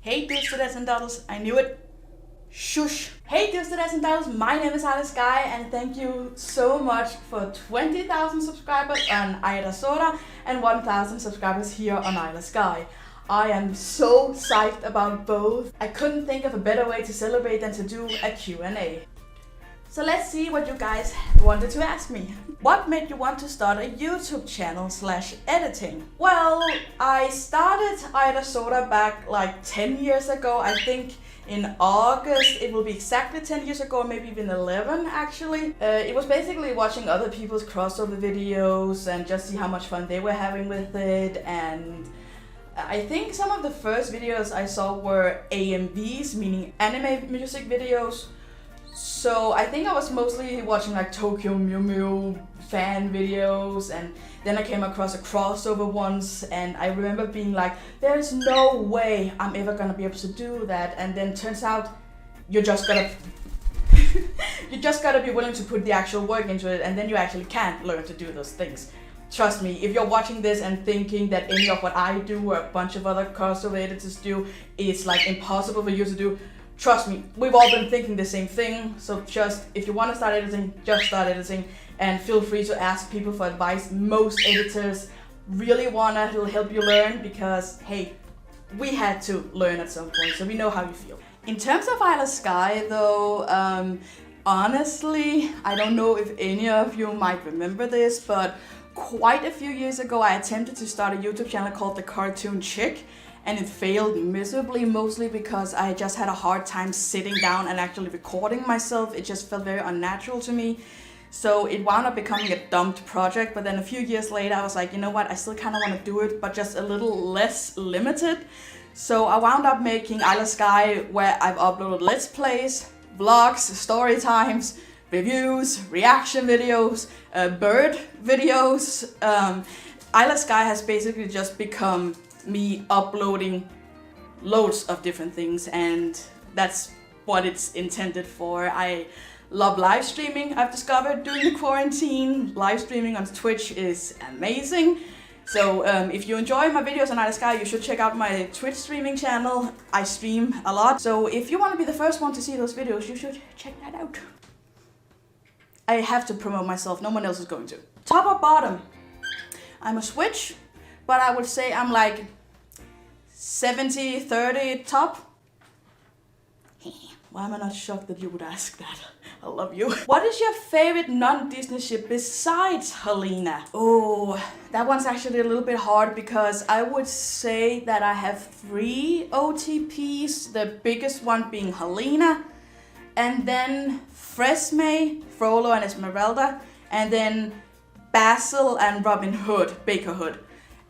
Hey dudettes and dudles, I knew it. Shush. Hey dudettes and dudles, my name is Ayla Sky and thank you so much for 20,000 subscribers on AiraSora and 1,000 subscribers here on Ayla Sky. I am so psyched about both. I couldn't think of a better way to celebrate than to do a Q&A. So let's see what you guys wanted to ask me. What made you want to start a YouTube channel / editing? Well, I started AiraSora back like 10 years ago. I think in August, it will be exactly 10 years ago, maybe even 11 actually. It was basically watching other people's crossover videos and just see how much fun they were having with it. And I think some of the first videos I saw were AMVs, meaning anime music videos. So I think I was mostly watching like Tokyo Mew Mew fan videos, and then I came across a crossover once and I remember being like, there is no way I'm ever gonna be able to do that. And then turns out you just gotta be willing to put the actual work into it, and then you actually can learn to do those things. Trust me, if you're watching this and thinking that any of what I do or a bunch of other crossover editors do is like impossible for you to do, trust me, we've all been thinking the same thing. So just, if you want to start editing, just start editing, and feel free to ask people for advice. Most editors really want to help you learn because, hey, we had to learn at some point, so we know how you feel. In terms of Ayla Sky though, honestly, I don't know if any of you might remember this, but quite a few years ago I attempted to start a YouTube channel called The Cartoon Chick. And it failed miserably, mostly because I just had a hard time sitting down and actually recording myself. It just felt very unnatural to me. So it wound up becoming a dumped project, but then a few years later I was like, you know what, I still kind of want to do it, but just a little less limited. So I wound up making Ayla Sky, where I've uploaded Let's Plays, vlogs, story times, reviews, reaction videos, bird videos. Ayla Sky has basically just become me uploading loads of different things, and that's what it's intended for. I love live streaming. I've discovered during the quarantine, live streaming on Twitch is amazing. So if you enjoy my videos on Ayla Sky, you should check out my Twitch streaming channel. I stream a lot, so if you want to be the first one to see those videos, you should check that out. I have to promote myself, no one else is going to. Top or bottom? I'm a switch, but I would say I'm like 70-30 top. Why am I not shocked that you would ask that? I love you. What is your favorite non-Disney ship besides Helena? Oh, that one's actually a little bit hard because I would say that I have 3 OTPs, the biggest one being Helena, and then Fresme, Frollo and Esmeralda, and then Basil and Robin Hood, Baker Hood.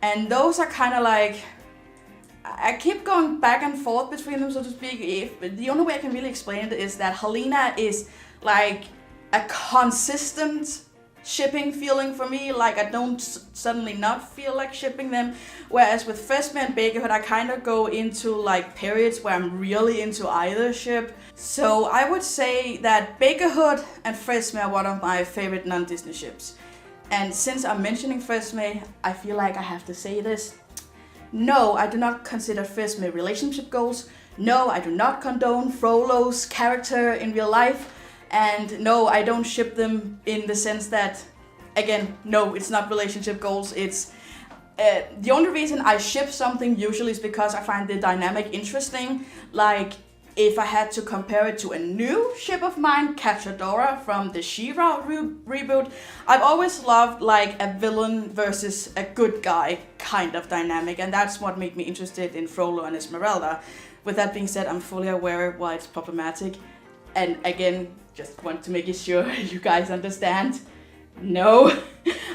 And those are kind of like, I keep going back and forth between them, so to speak. The only way I can really explain it is that Helena is like a consistent shipping feeling for me. Like I don't suddenly not feel like shipping them. Whereas with Fresme and Baker Hood, I kind of go into like periods where I'm really into either ship. So I would say that Baker Hood and Fresme are one of my favorite non-Disney ships. And since I'm mentioning Fresme, I feel like I have to say this. No, I do not consider Fresme relationship goals. No, I do not condone Frollo's character in real life. And no, I don't ship them in the sense that, again, no, it's not relationship goals. It's the only reason I ship something usually is because I find the dynamic interesting. Like, if I had to compare it to a new ship of mine, Cachadora from the She-Ra reboot, I've always loved like a villain versus a good guy kind of dynamic, and that's what made me interested in Frollo and Esmeralda. With that being said, I'm fully aware why it's problematic, and again, just want to make sure you guys understand. No,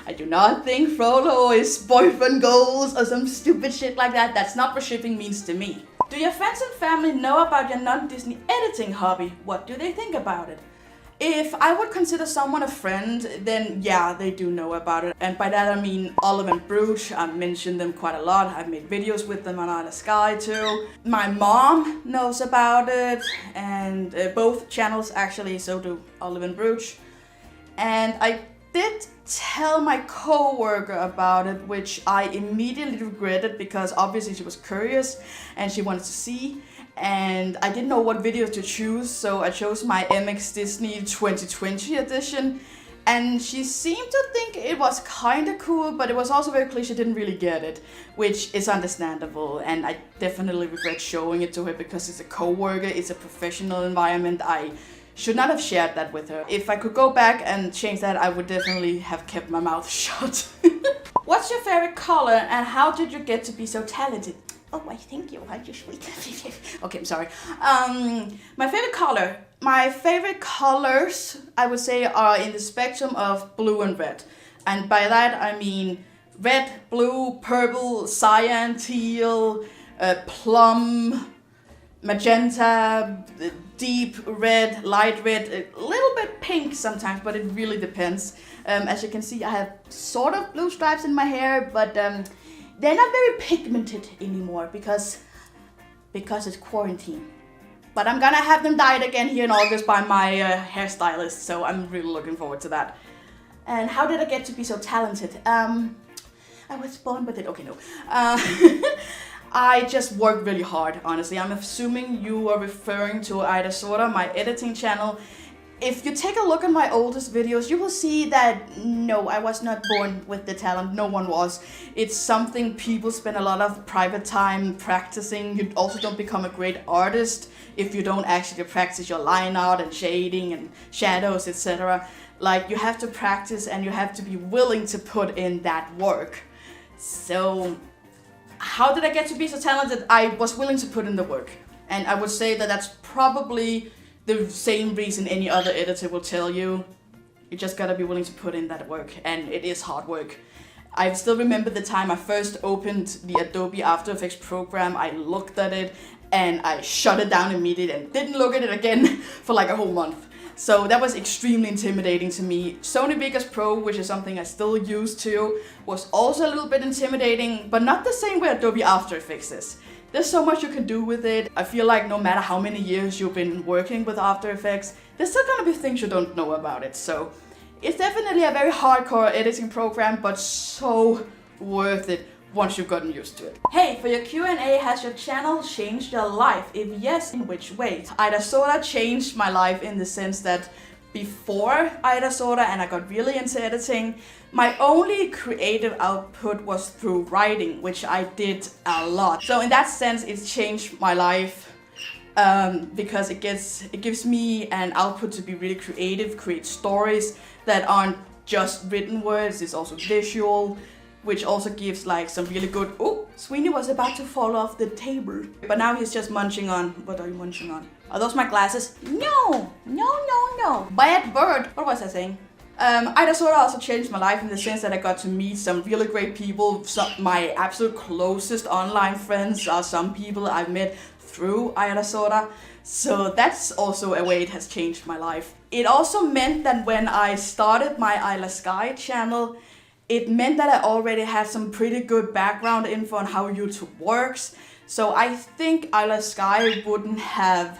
I do not think Frollo is boyfriend goals or some stupid shit like that. That's not what shipping means to me. Do your friends and family know about your non-Disney editing hobby? What do they think about it? If I would consider someone a friend, then yeah, they do know about it. And by that I mean Olive and Brooch. I've mentioned them quite a lot. I've made videos with them on Ayla Sky too. My mom knows about it, and both channels actually, so do Olive and Brooch. And I did tell my co-worker about it, which I immediately regretted because obviously she was curious and she wanted to see, and I didn't know what video to choose, so I chose my MX Disney 2020 edition, and she seemed to think it was kind of cool, but it was also very clear she didn't really get it, which is understandable, and I definitely regret showing it to her because it's a co-worker, it's a professional environment. I should not have shared that with her. If I could go back and change that, I would definitely have kept my mouth shut. What's your favorite color and how did you get to be so talented? Oh, I thank you. I'm just sweet. Okay, I'm sorry. My favorite color. My favorite colors, I would say, are in the spectrum of blue and red. And by that, I mean red, blue, purple, cyan, teal, plum, magenta, deep red, light red, a little bit pink sometimes, but it really depends. As you can see, I have sort of blue stripes in my hair, but they're not very pigmented anymore because it's quarantine. But I'm gonna have them dyed again here in August by my hairstylist, so I'm really looking forward to that. And how did I get to be so talented? I was born with it. Okay, no. I just work really hard, honestly. I'm assuming you are referring to AiraSora, my editing channel. If you take a look at my oldest videos, you will see that no, I was not born with the talent. No one was. It's something people spend a lot of private time practicing. You also don't become a great artist if you don't actually practice your line art and shading and shadows, etc. Like, you have to practice and you have to be willing to put in that work. So how did I get to be so talented? I was willing to put in the work. And I would say that that's probably the same reason any other editor will tell you. You just gotta be willing to put in that work, and it is hard work. I still remember the time I first opened the Adobe After Effects program. I looked at it and I shut it down immediately and didn't look at it again for like a whole month. So that was extremely intimidating to me. Sony Vegas Pro, which is something I still use too, was also a little bit intimidating, but not the same way Adobe After Effects is. There's so much you can do with it. I feel like no matter how many years you've been working with After Effects, there's still gonna be things you don't know about it. So it's definitely a very hardcore editing program, but so worth it once you've gotten used to it. Hey, for your Q&A, has your channel changed your life? If yes, in which way? AiraSora changed my life in the sense that before AiraSora and I got really into editing, my only creative output was through writing, which I did a lot. So in that sense, it's changed my life because it gives me an output to be really creative, create stories that aren't just written words, it's also visual, which also gives like some really good... Oh, Sweeney was about to fall off the table. But now he's just munching on... What are you munching on? Are those my glasses? No! Bad bird! What was I saying? AiraSora also changed my life in the sense that I got to meet some really great people. My absolute closest online friends are some people I've met through AiraSora. So that's also a way it has changed my life. It also meant that when I started my Ayla Sky channel, it meant that I already had some pretty good background info on how YouTube works. So I think Ayla Sky wouldn't have,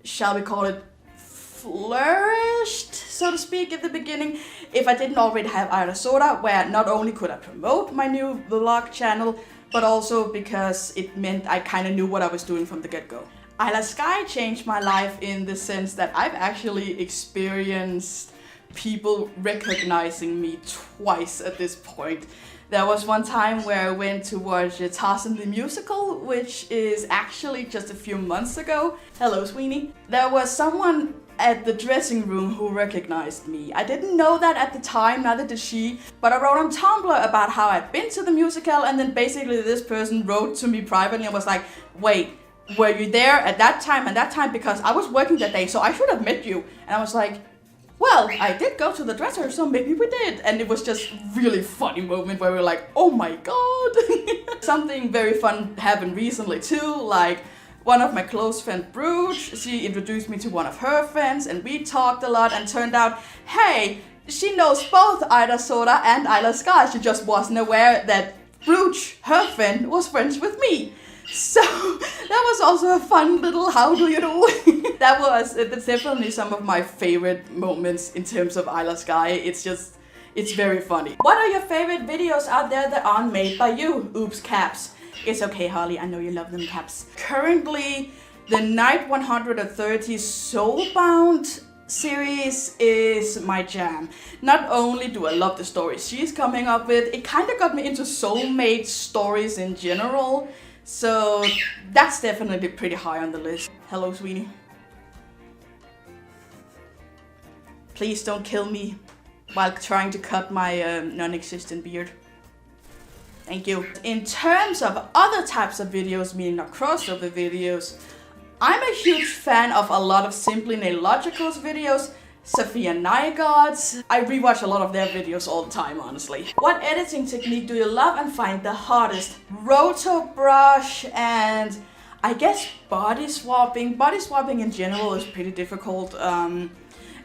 shall we call it, flourished, so to speak, at the beginning, if I didn't already have AiraSora, where not only could I promote my new vlog channel, but also because it meant I kind of knew what I was doing from the get-go. Ayla Sky changed my life in the sense that I've actually experienced people recognizing me twice at this point. There was one time where I went to watch Tarzan the Musical, which is actually just a few months ago. Hello, Sweeney. There was someone at the dressing room who recognized me. I didn't know that at the time, neither did she, but I wrote on Tumblr about how I'd been to the musical, and then basically this person wrote to me privately and was like, wait, were you there at that time and that time? Because I was working that day, so I should have met you. And I was like, well, I did go to the dresser, so maybe we did. And it was just really funny moment where we were like, oh my god. Something very fun happened recently too, like one of my close friends, Brooch, she introduced me to one of her friends and we talked a lot, and turned out, hey, she knows both AiraSora and Ayla Sky. She just wasn't aware that Brooch, her friend, was friends with me. So that was also a fun little how do you do. That's definitely some of my favorite moments in terms of Ayla Sky. It's very funny. What are your favorite videos out there that aren't made by you? Oops, caps. It's okay, Holly, I know you love them caps. Currently, the Night 130 Soulbound series is my jam. Not only do I love the stories she's coming up with, it kind of got me into soulmate stories in general. So that's definitely pretty high on the list. Hello, sweetie. Please don't kill me while trying to cut my non-existent beard. Thank you. In terms of other types of videos, meaning not crossover videos, I'm a huge fan of a lot of Simply Nailogical's videos, Sophia Nygaard's. I rewatch a lot of their videos all the time, honestly. What editing technique do you love and find the hardest? Roto brush and I guess body swapping. Body swapping in general is pretty difficult,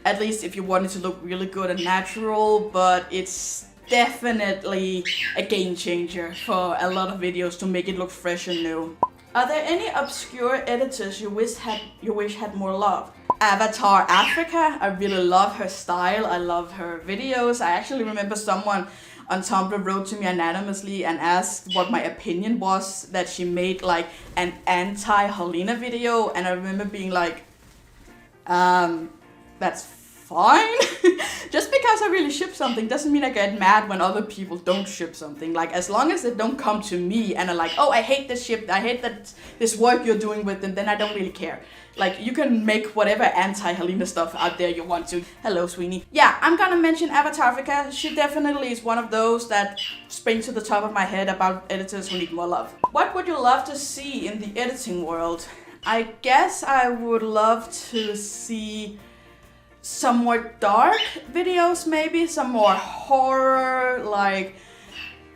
at least if you want it to look really good and natural, but it's definitely a game changer for a lot of videos to make it look fresh and new. Are there any obscure editors you wish had more love? Avatar Africa, I really love her style, I love her videos. I actually remember someone on Tumblr wrote to me anonymously and asked what my opinion was that she made like an anti-Helena video, and I remember being like, that's fine. Just because I really ship something doesn't mean I get mad when other people don't ship something. Like, as long as they don't come to me and are like, oh, I hate this ship, I hate this work you're doing with them, then I don't really care. Like, you can make whatever anti-Helena stuff out there you want to. Hello, Sweeney. Yeah, I'm gonna mention Avatar Africa. She definitely is one of those that spring to the top of my head about editors who need more love. What would you love to see in the editing world? I guess I would love to see some more dark videos, maybe some more horror, like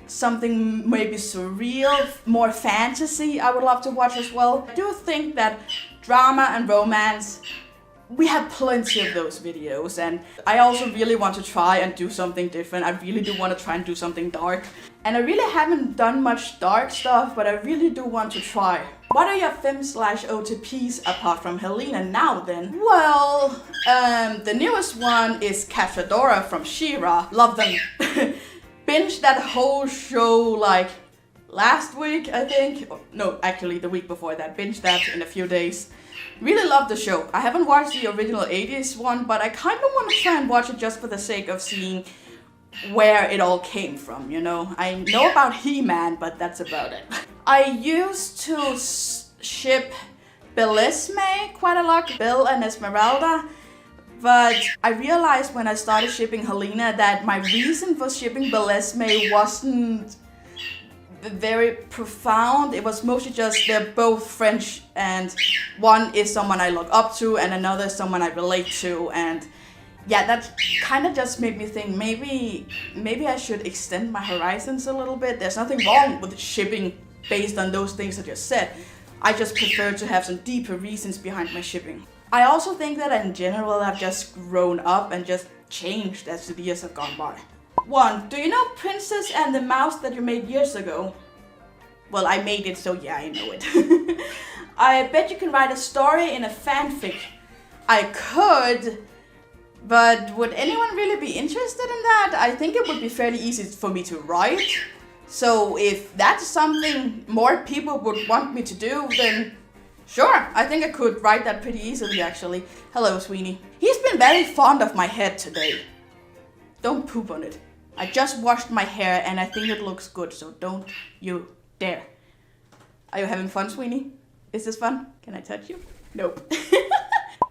something maybe surreal, more fantasy I would love to watch as well. I do think that drama and romance, we have plenty of those videos, and I also really want to try and do something different. I really do want to try and do something dark, and I really haven't done much dark stuff, but I really do want to try. What are your fem/OTPs apart from Helena now then? Well, the newest one is Cachadora from She-Ra. Love them. Binged that whole show like last week, I think. No, actually the week before that. Binged that in a few days. Really love the show. I haven't watched the original 80s one, but I kind of want to try and watch it just for the sake of seeing where it all came from, you know? I know about He-Man, but that's about it. I used to ship Bellisme quite a lot, Bill and Esmeralda, but I realized when I started shipping Helena that my reason for shipping Bellisme wasn't very profound. It was mostly just they're both French, and one is someone I look up to and another is someone I relate to, and yeah, that kind of just made me think maybe I should extend my horizons a little bit. There's nothing wrong with shipping based on those things I just said. I just prefer to have some deeper reasons behind my shipping. I also think that in general I've just grown up and just changed as the years have gone by. 1. Do you know Princess and the Mouse that you made years ago? Well, I made it, so yeah, I know it. I bet you can write a story in a fanfic. I could, but would anyone really be interested in that? I think it would be fairly easy for me to write. So if that's something more people would want me to do, then sure, I think I could write that pretty easily actually. Hello, Sweeney. He's been very fond of my head today. Don't poop on it. I just washed my hair and I think it looks good, so don't you dare. Are you having fun, Sweeney? Is this fun? Can I touch you? Nope.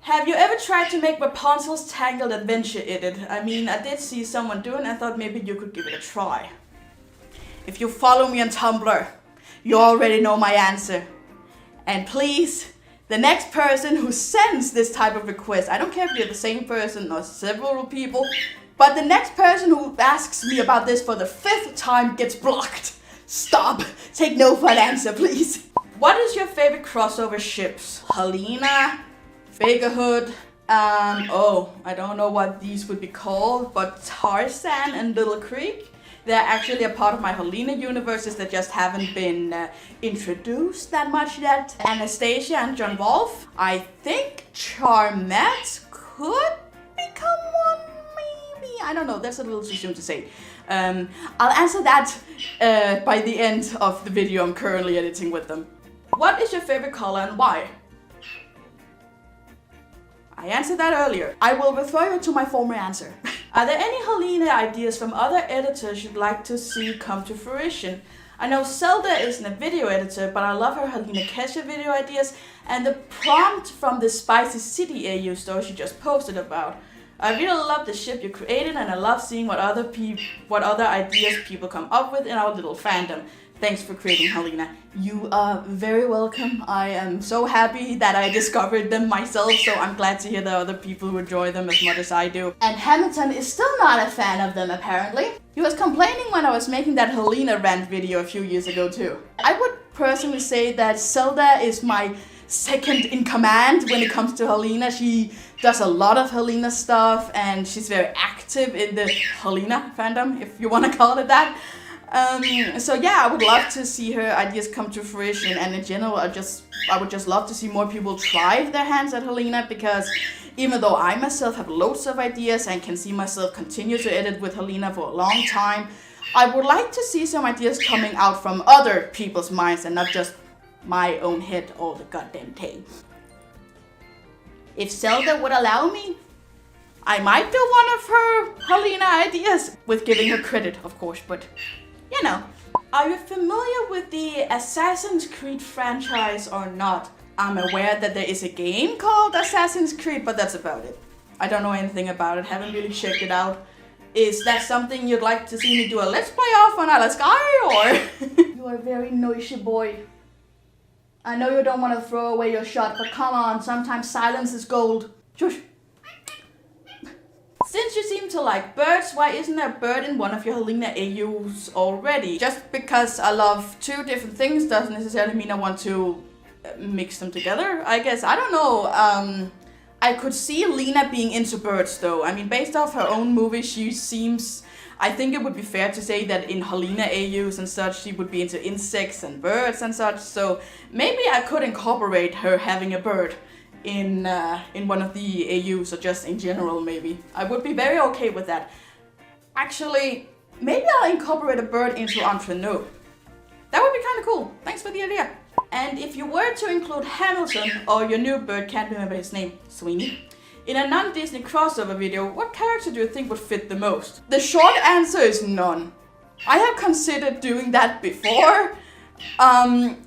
Have you ever tried to make Rapunzel's Tangled Adventure edit? I mean, I did see someone do it and I thought maybe you could give it a try. If you follow me on Tumblr, you already know my answer. And please, the next person who sends this type of request, I don't care if you're the same person or several people, but the next person who asks me about this for the 5th time gets blocked. Stop. Take no for an answer, please. What is your favorite crossover ships? Helena, Figurehood, I don't know what these would be called, but Tarzan and Little Creek. They're actually a part of my Helena universes that just haven't been introduced that much yet. Anastasia and John Wolf. I think Charmette could become one, maybe? I don't know, that's a little too soon to say. I'll answer that by the end of the video I'm currently editing with them. What is your favorite color and why? I answered that earlier. I will refer you to my former answer. Are there any Helena ideas from other editors you'd like to see come to fruition? I know Zelda isn't a video editor, but I love her Helena Kesha video ideas and the prompt from the Spicy City AU store she just posted about. I really love the ship you created, and I love seeing what other ideas people come up with in our little fandom. Thanks for creating Helena. You are very welcome. I am so happy that I discovered them myself, so I'm glad to hear that other people enjoy them as much as I do. And Hamilton is still not a fan of them, apparently. He was complaining when I was making that Helena rant video a few years ago too. I would personally say that Zelda is my second in command when it comes to Helena. She does a lot of Helena stuff, and she's very active in the Helena fandom, if you want to call it that. So yeah, I would love to see her ideas come to fruition, and in general I would just love to see more people try their hands at Helena, because even though I myself have loads of ideas and can see myself continue to edit with Helena for a long time, I would like to see some ideas coming out from other people's minds and not just my own head all the goddamn time. If Zelda would allow me, I might do one of her Helena ideas, with giving her credit of course, but you know. Are you familiar with the Assassin's Creed franchise or not? I'm aware that there is a game called Assassin's Creed, but that's about it. I don't know anything about it, haven't really checked it out. Is that something you'd like to see me do a Let's Play off on Ayla Sky, or? You are a very noisy boy. I know you don't want to throw away your shot, but come on, sometimes silence is gold. Shush. Since you seem to like birds, why isn't there a bird in one of your Helena AUs already? Just because I love two different things doesn't necessarily mean I want to mix them together, I guess. I don't know. I could see Lena being into birds though. I mean, based off her own movie, she seems... I think it would be fair to say that in Helena AUs and such, she would be into insects and birds and such. So maybe I could incorporate her having a bird in one of the AUs, or just in general maybe. I would be very okay with that. Actually, maybe I'll incorporate a bird into Entre Nous. That would be kind of cool. Thanks for the idea. And if you were to include Hamilton, or your new bird, can't remember his name, Sweeney, in a non-Disney crossover video, what character do you think would fit the most? The short answer is none. I have considered doing that before, and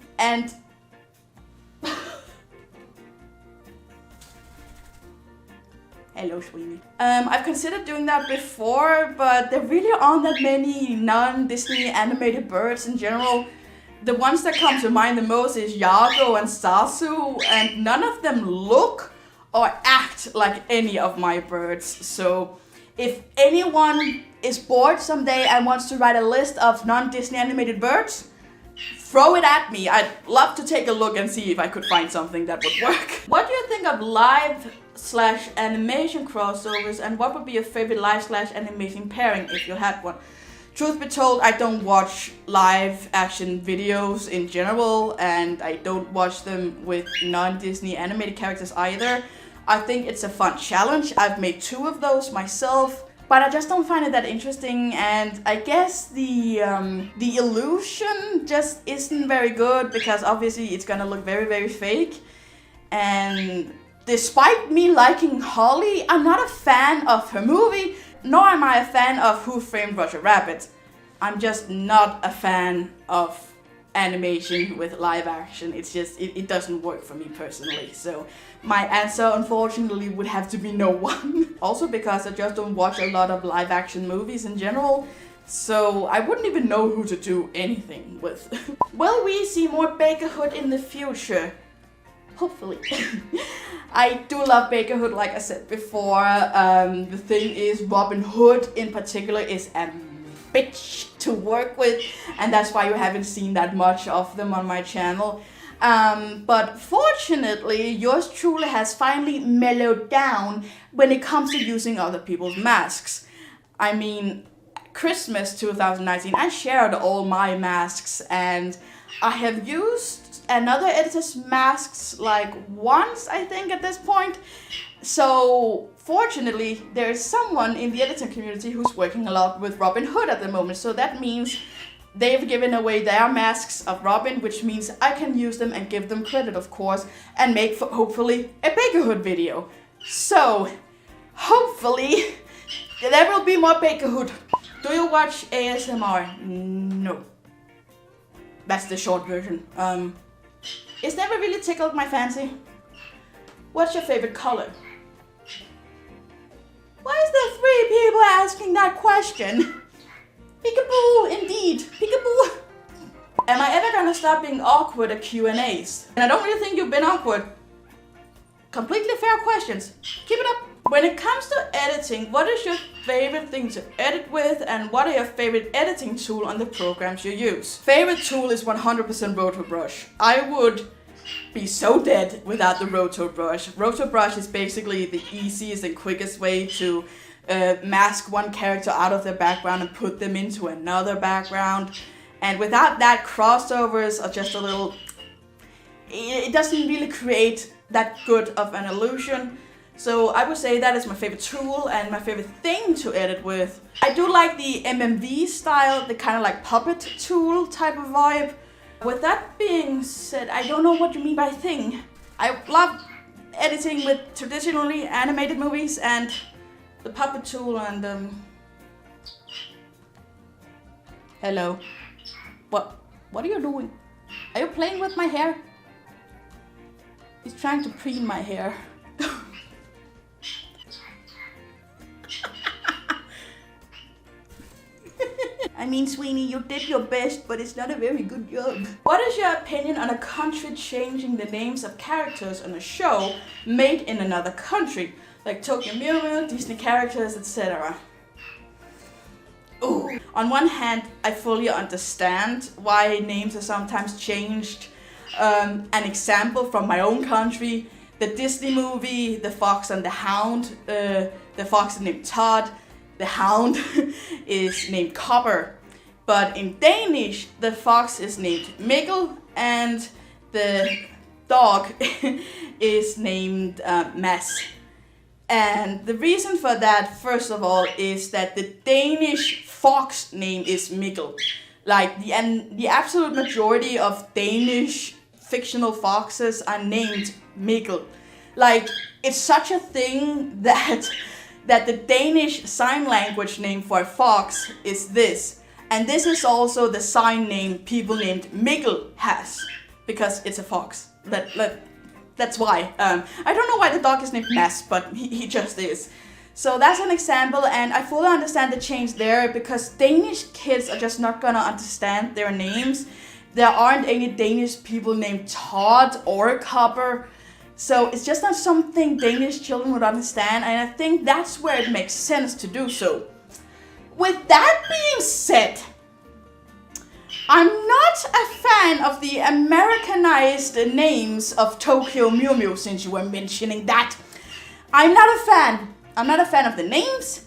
hello, Sweeney. I've considered doing that before, but there really aren't that many non-Disney animated birds in general. The ones that come to mind the most is Yago and Sasu, and none of them look or act like any of my birds. So if anyone is bored someday and wants to write a list of non-Disney animated birds, throw it at me. I'd love to take a look and see if I could find something that would work. What do you think of live/animation crossovers, and what would be your favorite live/animation pairing if you had one? Truth be told, I don't watch live action videos in general, and I don't watch them with non-Disney animated characters either. I think it's a fun challenge. I've made 2 of those myself, but I just don't find it that interesting, and I guess the illusion just isn't very good, because obviously it's gonna look very, very fake. And despite me liking Holly, I'm not a fan of her movie, nor am I a fan of Who Framed Roger Rabbit. I'm just not a fan of animation with live action. It's just, it doesn't work for me personally. So my answer unfortunately would have to be no one. Also because I just don't watch a lot of live action movies in general. So I wouldn't even know who to do anything with. Will we see more Bakerhood in the future? Hopefully. I do love Bakerhood, like I said before. The thing is, Robin Hood in particular is a bitch to work with, and that's why you haven't seen that much of them on my channel. But fortunately, yours truly has finally mellowed down when it comes to using other people's masks. I mean, Christmas 2019, I shared all my masks, and I have used another editor's masks like once, I think, at this point. So fortunately, there is someone in the editing community who's working a lot with Robin Hood at the moment. So that means they've given away their masks of Robin, which means I can use them and give them credit, of course, and make, hopefully, a Baker Hood video. So, hopefully, there will be more Baker Hood. Do you watch ASMR? No. That's the short version. It's never really tickled my fancy. What's your favorite color? Why is there 3 people asking that question? Peekaboo, indeed. Peekaboo. Am I ever gonna stop being awkward at Q&As? And I don't really think you've been awkward. Completely fair questions. Keep it up. When it comes to editing, what is your favorite thing to edit with, and what are your favorite editing tool on the programs you use? Favorite tool is 100% Rotobrush. I would be so dead without the Rotobrush. Rotobrush is basically the easiest and quickest way to mask one character out of their background and put them into another background. And without that, crossovers are just a little... It doesn't really create that good of an illusion. So I would say that is my favorite tool and my favorite thing to edit with. I do like the MMV style, the kind of like puppet tool type of vibe. With that being said, I don't know what you mean by thing. I love editing with traditionally animated movies and the puppet tool and Hello. What are you doing? Are you playing with my hair? He's trying to preen my hair. I mean, Sweeney, you did your best, but it's not a very good job. What is your opinion on a country changing the names of characters on a show made in another country? Like Tokyo Mew Mew, Disney characters, etc. Ooh. On one hand, I fully understand why names are sometimes changed. An example from my own country, the Disney movie, The Fox and the Hound. The fox is named Todd. The hound is named Copper, but in Danish, the fox is named Mikkel and the dog is named Mads. And the reason for that, first of all, is that the Danish fox name is Mikkel. Like the absolute majority of Danish fictional foxes are named Mikkel. Like, it's such a thing that the Danish sign language name for a fox is this. And this is also the sign name people named Mikkel has, because it's a fox. That's why. I don't know why the dog is named Mads, but he just is. So that's an example, and I fully understand the change there, because Danish kids are just not gonna understand their names. There aren't any Danish people named Todd or Copper. So it's just not something Danish children would understand, and I think that's where it makes sense to do so. With that being said, I'm not a fan of the Americanized names of Tokyo Mew Mew, since you were mentioning that. I'm not a fan. I'm not a fan of the names.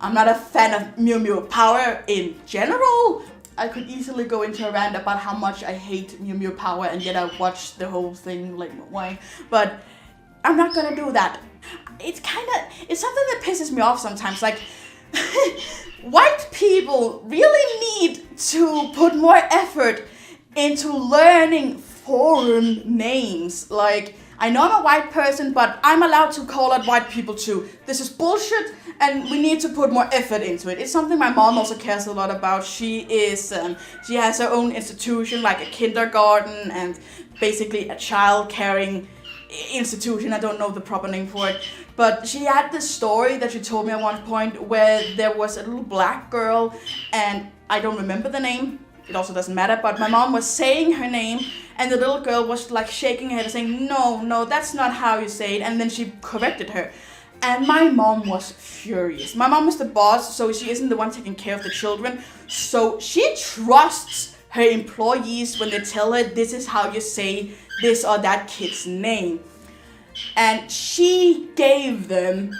I'm not a fan of Mew Mew Power in general. I could easily go into a rant about how much I hate Mew Mew Power, and yet I watched the whole thing, like, why? But I'm not gonna do that. It's something that pisses me off sometimes. Like, white people really need to put more effort into learning foreign names. Like, I know I'm a white person, but I'm allowed to call out white people too. This is bullshit, and we need to put more effort into it. It's something my mom also cares a lot about. She has her own institution, like a kindergarten and basically a child caring institution. I don't know the proper name for it. But she had this story that she told me at one point where there was a little black girl, and I don't remember the name. It also doesn't matter, but my mom was saying her name, and the little girl was like shaking her head and saying, no, that's not how you say it. And then she corrected her. And my mom was furious. My mom is the boss, so she isn't the one taking care of the children. So she trusts her employees when they tell her this is how you say this or that kid's name. And she gave them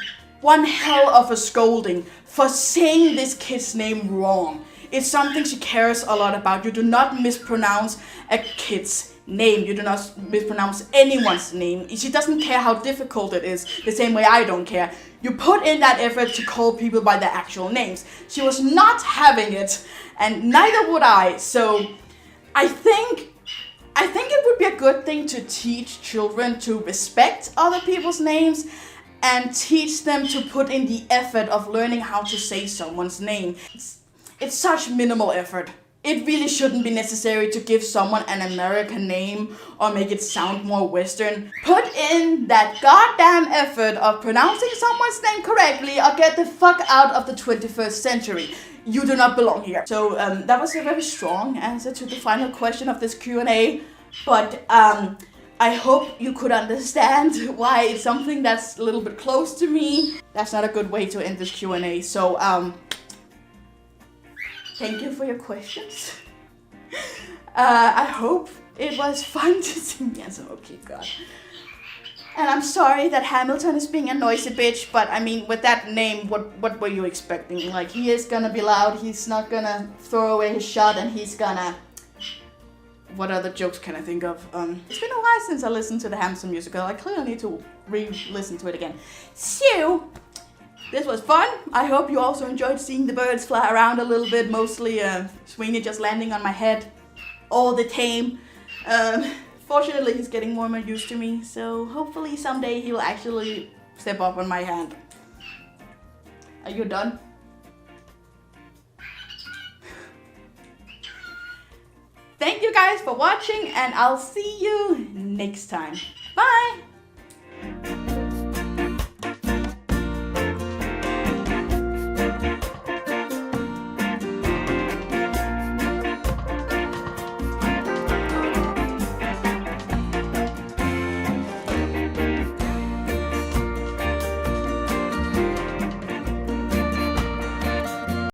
one hell of a scolding for saying this kid's name wrong. It's something she cares a lot about. You do not mispronounce a kid's name. You do not mispronounce anyone's name. She doesn't care how difficult it is, the same way I don't care. You put in that effort to call people by their actual names. She was not having it, and neither would I. So I think it would be a good thing to teach children to respect other people's names and teach them to put in the effort of learning how to say someone's name. It's such minimal effort. It really shouldn't be necessary to give someone an American name or make it sound more Western. Put in that goddamn effort of pronouncing someone's name correctly or get the fuck out of the 21st century. You do not belong here. So that was a very strong answer to the final question of this Q&A. But I hope you could understand why it's something that's a little bit close to me. That's not a good way to end this Q&A. So thank you for your questions. I hope it was fun to see me answer. Okay, God. And I'm sorry that Hamilton is being a noisy bitch, but I mean, with that name, what were you expecting? Like, he is gonna be loud, he's not gonna throw away his shot, and he's gonna... What other jokes can I think of? It's been a while since I listened to the Hamilton musical. I clearly need to re-listen to it again. So, this was fun. I hope you also enjoyed seeing the birds fly around a little bit. Mostly Sweeney just landing on my head all the time. Fortunately, he's getting more and more used to me. So hopefully someday he will actually step up on my hand. Are you done? Thank you guys for watching, and I'll see you next time. Bye!